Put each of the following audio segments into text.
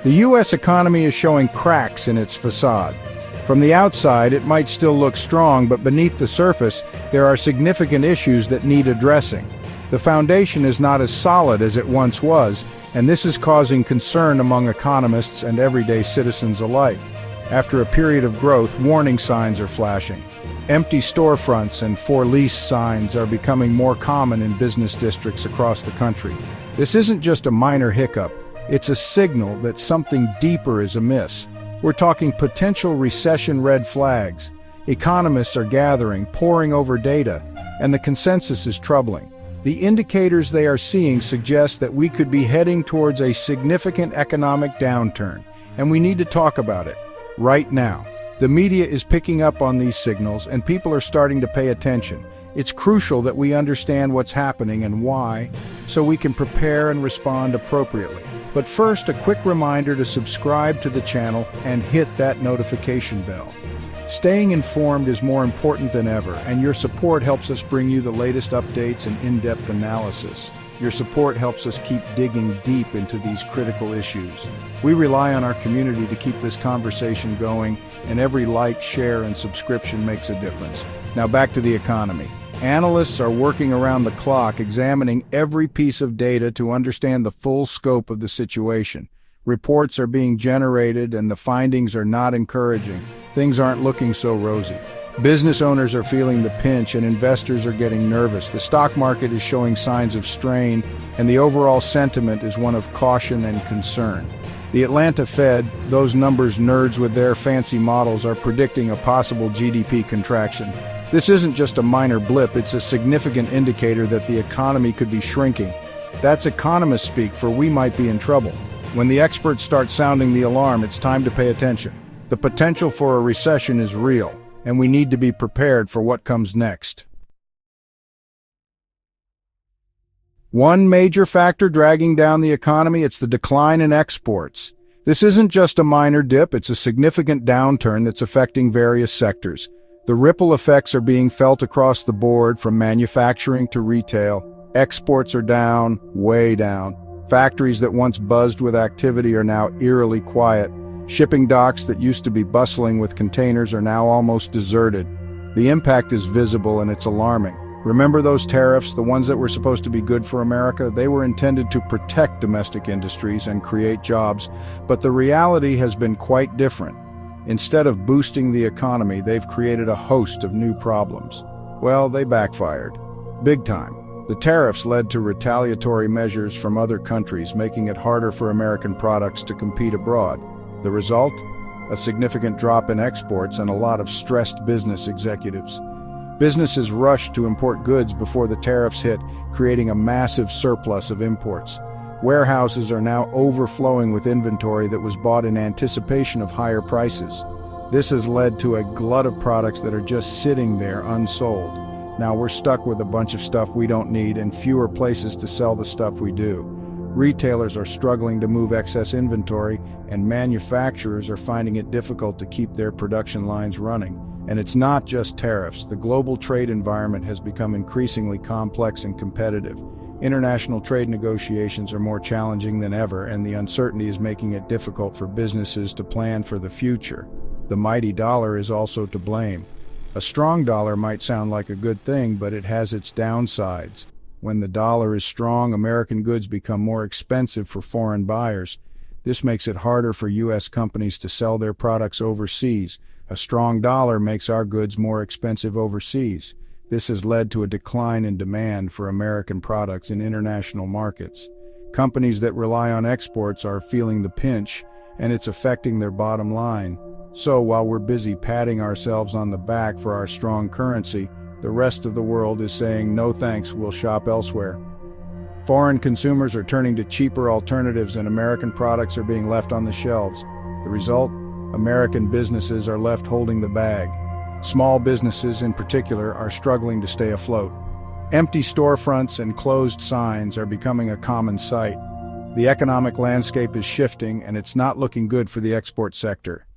The U.S. economy is showing cracks in its facade. From the outside, it might still look strong, but beneath the surface, there are significant issues that need addressing. The foundation is not as solid as it once was, and this is causing concern among economists and everyday citizens alike. After a period of growth, warning signs are flashing. Empty storefronts and for lease signs are becoming more common in business districts across the country. This isn't just a minor hiccup, it's a signal that something deeper is amiss. We're talking potential recession red flags. Economists are gathering, poring over data, and the consensus is troubling. The indicators they are seeing suggest that we could be heading towards a significant economic downturn, and we need to talk about it right now. The media is picking up on these signals, and people are starting to pay attention. It's crucial that we understand what's happening and why, so we can prepare and respond appropriately. But first, a quick reminder to subscribe to the channel and hit that notification bell. Staying informed is more important than ever, and your support helps us bring you the latest updates and in-depth analysis. Your support helps us keep digging deep into these critical issues. We rely on our community to keep this conversation going, and every like, share, and subscription makes a difference. Now back to the economy. Analysts are working around the clock, examining every piece of data to understand the full scope of the situation. Reports are being generated, and the findings are not encouraging. Things aren't looking so rosy. Business owners are feeling the pinch, and investors are getting nervous. The stock market is showing signs of strain, and the overall sentiment is one of caution and concern. The Atlanta Fed, those numbers nerds with their fancy models, are predicting a possible GDP contraction. This isn't just a minor blip, it's a significant indicator that the economy could be shrinking. That's economist speak, for we might be in trouble. When the experts start sounding the alarm, it's time to pay attention. The potential for a recession is real, and we need to be prepared for what comes next. One major factor dragging down the economy, it's the decline in exports. This isn't just a minor dip, it's a significant downturn that's affecting various sectors. The ripple effects are being felt across the board, from manufacturing to retail. Exports are down, way down. Factories that once buzzed with activity are now eerily quiet. Shipping docks that used to be bustling with containers are now almost deserted. The impact is visible, and it's alarming. Remember those tariffs, the ones that were supposed to be good for America? They were intended to protect domestic industries and create jobs, but the reality has been quite different. Instead of boosting the economy, they've created a host of new problems. Well, they backfired. Big time. The tariffs led to retaliatory measures from other countries, making it harder for American products to compete abroad. The result? A significant drop in exports and a lot of stressed business executives. Businesses rushed to import goods before the tariffs hit, creating a massive surplus of imports. Warehouses are now overflowing with inventory that was bought in anticipation of higher prices. This has led to a glut of products that are just sitting there unsold. Now we're stuck with a bunch of stuff we don't need and fewer places to sell the stuff we do. Retailers are struggling to move excess inventory, and manufacturers are finding it difficult to keep their production lines running. And it's not just tariffs. The global trade environment has become increasingly complex and competitive. International trade negotiations are more challenging than ever, and the uncertainty is making it difficult for businesses to plan for the future. The mighty dollar is also to blame. A strong dollar might sound like a good thing, but it has its downsides. When the dollar is strong, American goods become more expensive for foreign buyers. This makes it harder for U.S. companies to sell their products overseas. A strong dollar makes our goods more expensive overseas. This has led to a decline in demand for American products in international markets. Companies that rely on exports are feeling the pinch, and it's affecting their bottom line. So while we're busy patting ourselves on the back for our strong currency, the rest of the world is saying, no thanks, we'll shop elsewhere. Foreign consumers are turning to cheaper alternatives, and American products are being left on the shelves. The result? American businesses are left holding the bag. Small businesses, in particular, are struggling to stay afloat. Empty storefronts and closed signs are becoming a common sight. The economic landscape is shifting, and it's not looking good for the export sector.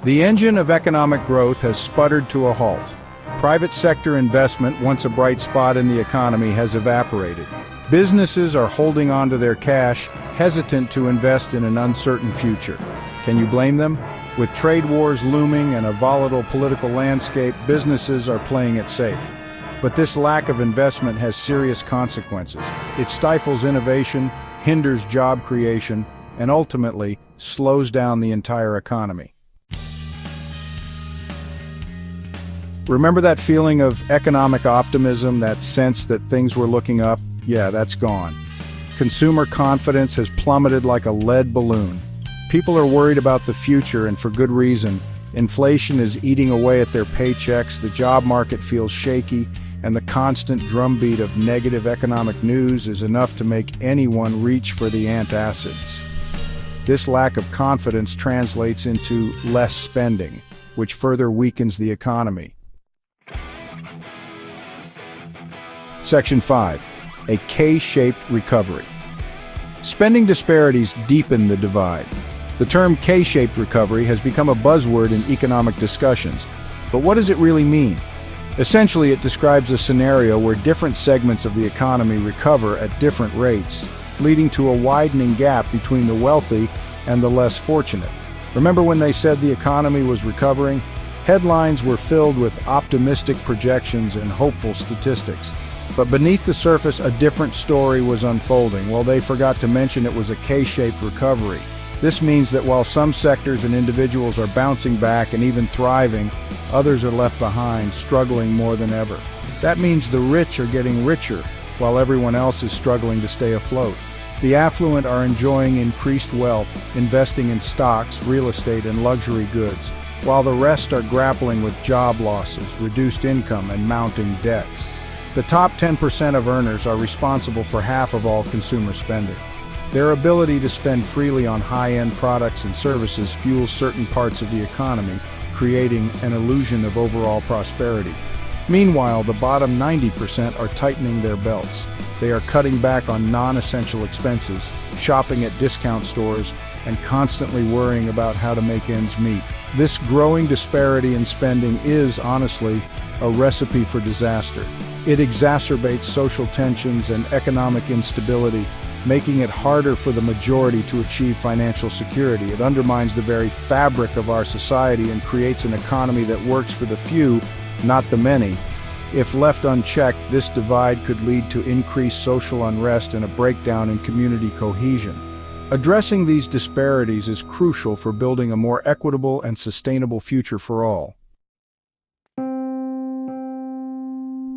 The engine of economic growth has sputtered to a halt. Private sector investment, once a bright spot in the economy, has evaporated. Businesses are holding on to their cash, hesitant to invest in an uncertain future. Can you blame them? With trade wars looming and a volatile political landscape, businesses are playing it safe. But this lack of investment has serious consequences. It stifles innovation, hinders job creation, and ultimately slows down the entire economy. Remember that feeling of economic optimism, that sense that things were looking up? Yeah, that's gone. Consumer confidence has plummeted like a lead balloon. People are worried about the future, and for good reason. Inflation is eating away at their paychecks, the job market feels shaky, and the constant drumbeat of negative economic news is enough to make anyone reach for the antacids. This lack of confidence translates into less spending, which further weakens the economy. Section 5. A K-shaped recovery. Spending disparities deepen the divide. The term K-shaped recovery has become a buzzword in economic discussions. But what does it really mean? Essentially, it describes a scenario where different segments of the economy recover at different rates, leading to a widening gap between the wealthy and the less fortunate. Remember when they said the economy was recovering? Headlines were filled with optimistic projections and hopeful statistics. But beneath the surface, a different story was unfolding. Well, they forgot to mention it was a K-shaped recovery. This means that while some sectors and individuals are bouncing back and even thriving, others are left behind, struggling more than ever. That means the rich are getting richer, while everyone else is struggling to stay afloat. The affluent are enjoying increased wealth, investing in stocks, real estate, and luxury goods, while the rest are grappling with job losses, reduced income, and mounting debts. The top 10% of earners are responsible for half of all consumer spending. Their ability to spend freely on high-end products and services fuels certain parts of the economy, creating an illusion of overall prosperity. Meanwhile, the bottom 90% are tightening their belts. They are cutting back on non-essential expenses, shopping at discount stores, and constantly worrying about how to make ends meet. This growing disparity in spending is, honestly, a recipe for disaster. It exacerbates social tensions and economic instability, making it harder for the majority to achieve financial security. It undermines the very fabric of our society and creates an economy that works for the few, not the many. If left unchecked, this divide could lead to increased social unrest and a breakdown in community cohesion. Addressing these disparities is crucial for building a more equitable and sustainable future for all.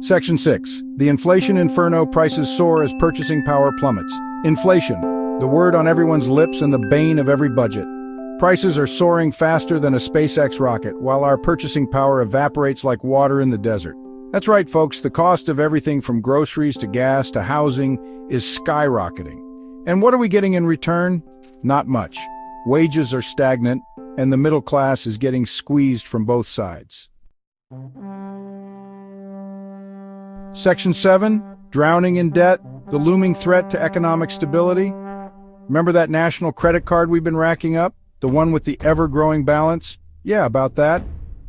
Section 6. The inflation inferno, prices soar as purchasing power plummets. Inflation, the word on everyone's lips and the bane of every budget. Prices are soaring faster than a SpaceX rocket, while our purchasing power evaporates like water in the desert. That's right, folks, the cost of everything from groceries to gas to housing is skyrocketing. And what are we getting in return? Not much. Wages are stagnant, and the middle class is getting squeezed from both sides. Section 7, drowning in debt, the looming threat to economic stability. Remember that national credit card we've been racking up? The one with the ever-growing balance? Yeah, about that.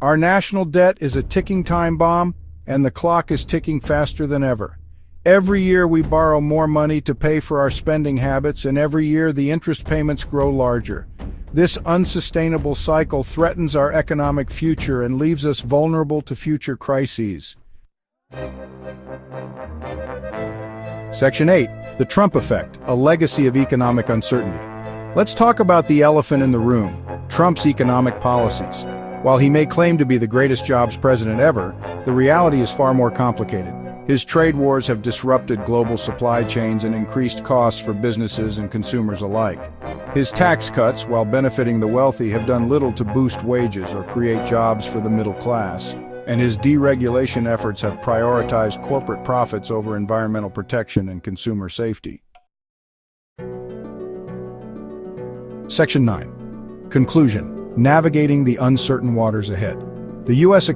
Our national debt is a ticking time bomb, and the clock is ticking faster than ever. Every year we borrow more money to pay for our spending habits, and every year the interest payments grow larger. This unsustainable cycle threatens our economic future and leaves us vulnerable to future crises. Section 8. The Trump Effect, a legacy of economic uncertainty. Let's talk about the elephant in the room, Trump's economic policies. While he may claim to be the greatest jobs president ever, the reality is far more complicated. His trade wars have disrupted global supply chains and increased costs for businesses and consumers alike. His tax cuts, while benefiting the wealthy, have done little to boost wages or create jobs for the middle class. And his deregulation efforts have prioritized corporate profits over environmental protection and consumer safety. Section 9. Conclusion. Navigating the uncertain waters ahead. The U.S.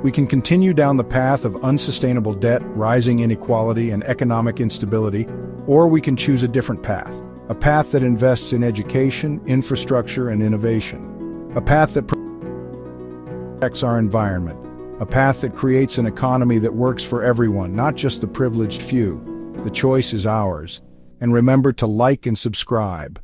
We can continue down the path of unsustainable debt, rising inequality, and economic instability, or we can choose a different path. A path that invests in education, infrastructure, and innovation. A path that protects our environment, a path that creates an economy that works for everyone, not just the privileged few. The choice is ours. And remember to like and subscribe.